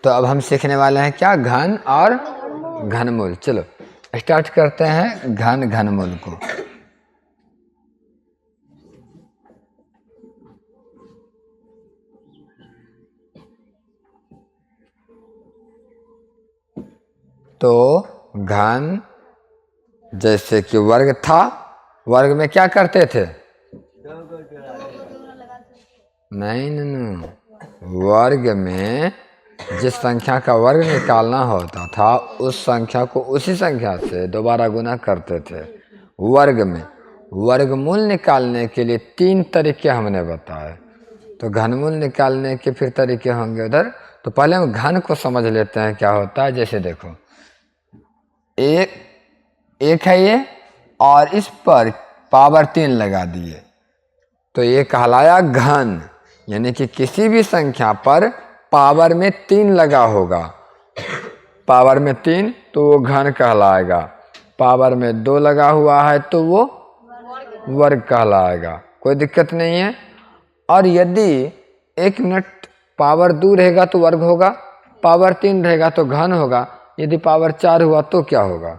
तो अब हम सीखने वाले हैं क्या, घन और घनमूल। चलो स्टार्ट करते हैं घन घनमूल को। तो घन जैसे कि वर्ग था, वर्ग में क्या करते थे, नहीं, वर्ग में जिस संख्या का वर्ग निकालना होता था उस संख्या को उसी संख्या से दोबारा गुना करते थे। वर्ग में वर्गमूल निकालने के लिए 3 तरीके हमने बताए, तो घनमूल निकालने के फिर तरीके होंगे उधर। तो पहले हम घन को समझ लेते हैं क्या होता है। जैसे देखो, एक है ये और इस पर पावर 3 लगा दिए तो ये कहलाया घन, यानी कि किसी भी संख्या पर पावर में 3 लगा होगा, पावर में 3 तो वो घन कहलाएगा। पावर में 2 लगा हुआ है तो वो वर्ग कहलाएगा, कोई दिक्कत नहीं है। और यदि 1 मिनट पावर 2 रहेगा तो वर्ग होगा, पावर 3 रहेगा तो घन होगा। यदि पावर 4 हुआ तो क्या होगा,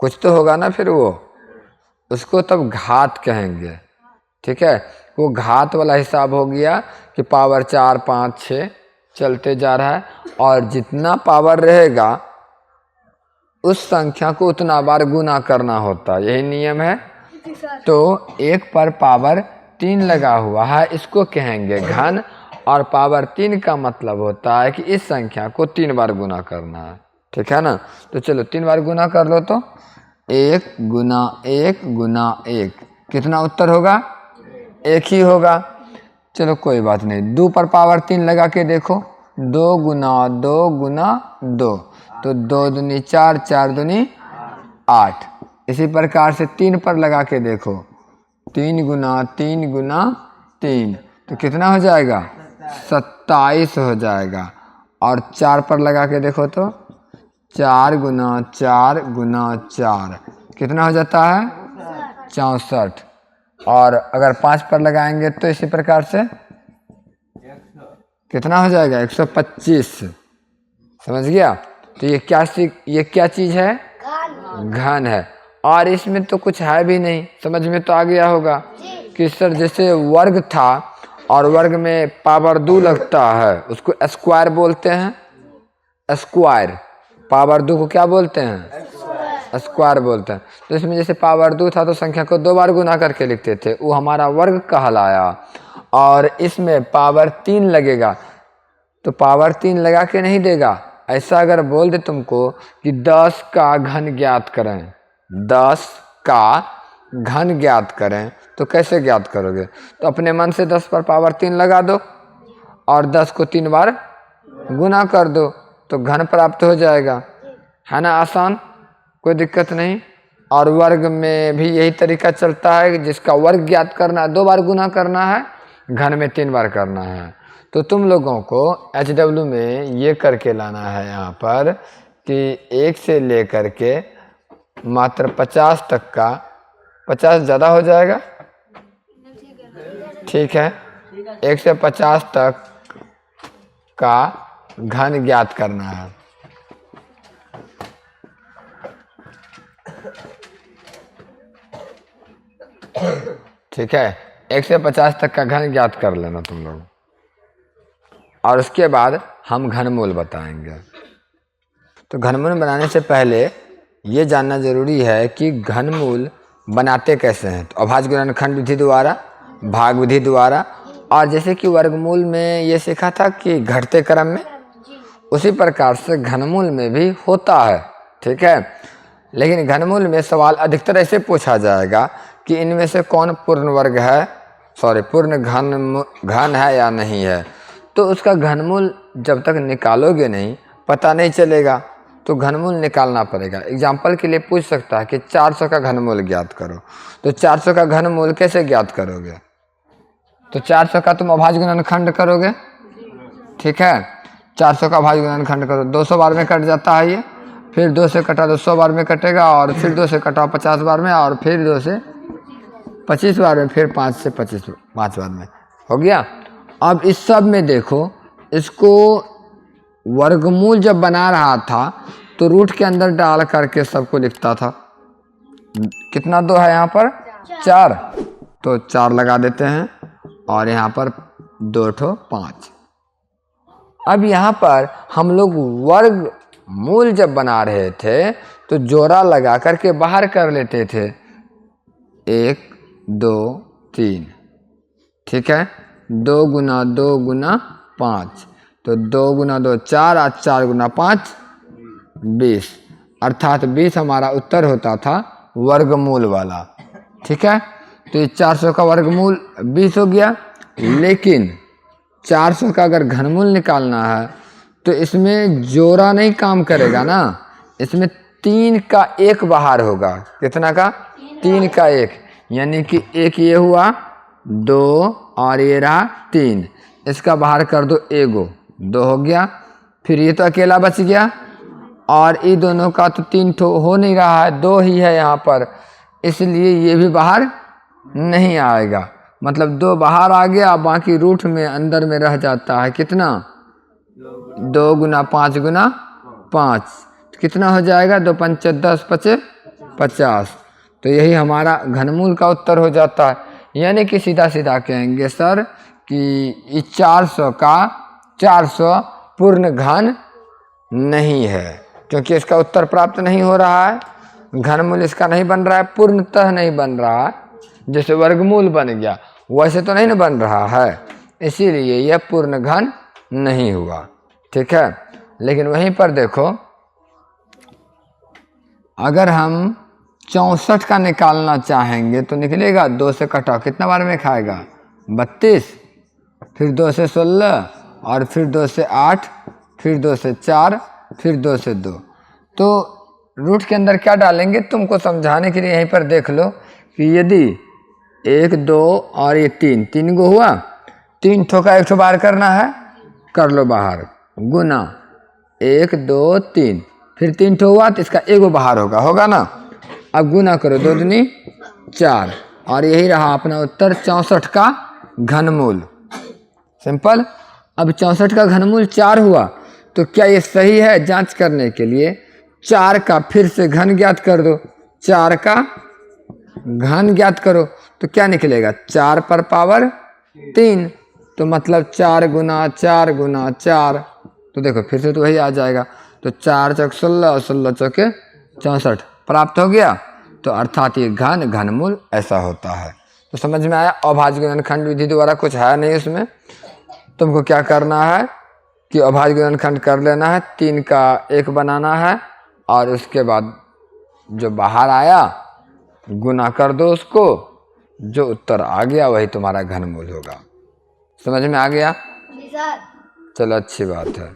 कुछ तो होगा ना, फिर वो उसको तब घात कहेंगे। ठीक है, वो घात वाला हिसाब हो गया कि पावर 4 5 6 चलते जा रहा है और जितना पावर रहेगा उस संख्या को उतना बार गुना करना होता है, यही नियम है। तो 1 पर पावर 3 लगा हुआ है, इसको कहेंगे घन। और पावर 3 का मतलब होता है कि इस संख्या को 3 बार गुना करना है। ठीक है ना, तो चलो 3 बार गुना कर लो। तो 1 गुना 1 गुना 1 कितना उत्तर होगा, 1 ही होगा। चलो कोई बात नहीं, 2 पर पावर 3 लगा के देखो, 2 गुना 2 गुना 2 तो 2 दूनी 4 4 दूनी 8। इसी प्रकार से 3 पर लगा के देखो, 3 गुना 3 गुना 3 तो कितना हो जाएगा, 27 हो जाएगा। और 4 पर लगा के देखो तो 4 गुना 4 गुना 4 कितना हो जाता है, 64। और अगर 5 पर लगाएंगे तो इसी प्रकार से कितना हो जाएगा, 125। समझ गया। तो ये क्या चीज है, घन है। और इसमें तो कुछ है भी नहीं, समझ में तो आ गया होगा कि सर जैसे वर्ग था और वर्ग में पावर 2 लगता है उसको स्क्वायर बोलते हैं। स्क्वायर, पावर 2 को क्या बोलते हैं, स्क्वायर बोलते हैं। तो इसमें जैसे पावर 2 था तो संख्या को 2 बार गुना करके लिखते थे, वो हमारा वर्ग कहलाया। और इसमें पावर 3 लगेगा तो पावर 3 लगा के नहीं देगा। ऐसा अगर बोल दे तुमको कि 10 का घन ज्ञात करें, 10 का घन ज्ञात करें, तो कैसे ज्ञात करोगे, तो अपने मन से 10 पर पावर 3 लगा दो और 10 को 3 बार गुना कर दो तो घन प्राप्त हो जाएगा, है ना, आसान, कोई दिक्कत नहीं। और वर्ग में भी यही तरीका चलता है, जिसका वर्ग ज्ञात करना है 2 बार गुना करना है, घन में 3 बार करना है। तो तुम लोगों को HW में ये करके लाना है यहाँ पर कि 1 से लेकर के मात्र 50 तक का, 50 ज़्यादा हो जाएगा, ठीक है, 1 से 50 तक का घन ज्ञात करना है। ठीक है, 1 से 50 तक का घन ज्ञात कर लेना तुम लोग। और उसके बाद हम घनमूल बताएंगे। तो घनमूल बनाने से पहले ये जानना जरूरी है कि घनमूल बनाते कैसे हैं। तो अभाज्य गुणनखंड विधि द्वारा, भाग विधि द्वारा, और जैसे कि वर्गमूल में ये सीखा था कि घटते क्रम में, उसी प्रकार से घनमूल में भी होता है। ठीक है, लेकिन घनमूल में सवाल अधिकतर ऐसे पूछा जाएगा कि इनमें से कौन पूर्ण वर्ग है, पूर्ण घन है या नहीं है। तो उसका घनमूल जब तक निकालोगे नहीं पता नहीं चलेगा, तो घनमूल निकालना पड़ेगा। एग्जाम्पल के लिए पूछ सकता है कि 400 का घनमूल ज्ञात करो, तो 400 का घनमूल कैसे ज्ञात करोगे, तो 400 का तुम अभाज्य गुणनखंड करोगे। ठीक है, 400 का अभाज्य गुणनखंड करो, 200 बार में कट जाता है ये, फिर 2 से कटा 100 बार में कटेगा, और फिर 2 से कटा 50 बार में, और फिर 2 से 25 बार में, फिर 5 से 25 5 बार में हो गया। अब इस सब में देखो, इसको वर्गमूल जब बना रहा था तो रूट के अंदर डाल करके सबको लिखता था। कितना 2 है यहाँ पर? 4। तो 4 लगा देते हैं और यहाँ पर 2 ठो 5। अब यहाँ पर हम लोग वर्ग मूल जब बना रहे थे तो जोड़ा लगा करके बाहर कर लेते थे 1 2 3, ठीक है। 2 गुना 2 गुना 5, तो 2 गुना 2 4 और 4 गुना 5 20, अर्थात 20 हमारा उत्तर होता था वर्गमूल वाला, ठीक है। तो ये 400 का वर्गमूल 20 हो गया। लेकिन 400 का अगर घनमूल निकालना है तो इसमें जोड़ा नहीं काम करेगा ना, इसमें 3 का 1 बाहर होगा। कितना का? 3 का 1, यानी कि 1 ये हुआ, 2 और ये रहा 3, इसका बाहर कर दो 1, 2 हो गया। फिर ये तो अकेला बच गया और ये दोनों का तो 3 ठो हो नहीं रहा है, 2 ही है यहाँ पर, इसलिए ये भी बाहर नहीं आएगा। मतलब 2 बाहर आ गया, बाकी रूट में अंदर में रह जाता है। कितना? 2 गुना 5 गुना 5, कितना हो जाएगा? 2 5 10 5 50। तो यही हमारा घनमूल का उत्तर हो जाता है। यानी कि सीधा सीधा कहेंगे सर कि 400 का 400 पूर्ण घन नहीं है, क्योंकि इसका उत्तर प्राप्त नहीं हो रहा है, घनमूल इसका नहीं बन रहा है, पूर्णतः नहीं बन रहा है। जैसे वर्गमूल बन गया वैसे तो नहीं न बन रहा है, इसीलिए यह पूर्ण घन नहीं हुआ, ठीक है। लेकिन वहीं पर देखो, अगर हम 64 का निकालना चाहेंगे तो निकलेगा। 2 से कटाओ, कितना बार में खाएगा? 32, फिर 2 से 16 और फिर 2 से 8, फिर 2 से 4, फिर 2 से 2। तो रूट के अंदर क्या डालेंगे तुमको समझाने के लिए यहीं पर देख लो कि यदि 1 2 और ये 3 गो हुआ, 3 ठो का 1 ठो बाहर करना है, कर लो बाहर, गुना 1 2 3, फिर 3 ठो हुआ तो इसका 1 बाहर होगा ना। अब गुना करो, 2 दूनी 4, और यही रहा अपना उत्तर 64 का घनमूल। सिंपल। अब 64 का घनमूल 4 हुआ तो क्या ये सही है? जांच करने के लिए 4 का फिर से घन ज्ञात कर दो, 4 का घन ज्ञात करो तो क्या निकलेगा? 4 पर पावर 3, तो मतलब 4 गुना 4 गुना 4, तो देखो फिर से तो वही आ जाएगा। तो 4 चौक 16 और 16 चौके 64 प्राप्त हो गया। तो अर्थात ये घनमूल ऐसा होता है। तो समझ में आया? अभाज्य गुणनखंड विधि द्वारा कुछ है नहीं उसमें, तुमको क्या करना है कि अभाज्य गुणनखंड कर लेना है, 3 का 1 बनाना है और उसके बाद जो बाहर आया गुना कर दो उसको, जो उत्तर आ गया वही तुम्हारा घनमूल होगा। समझ में आ गया? चलो अच्छी बात है।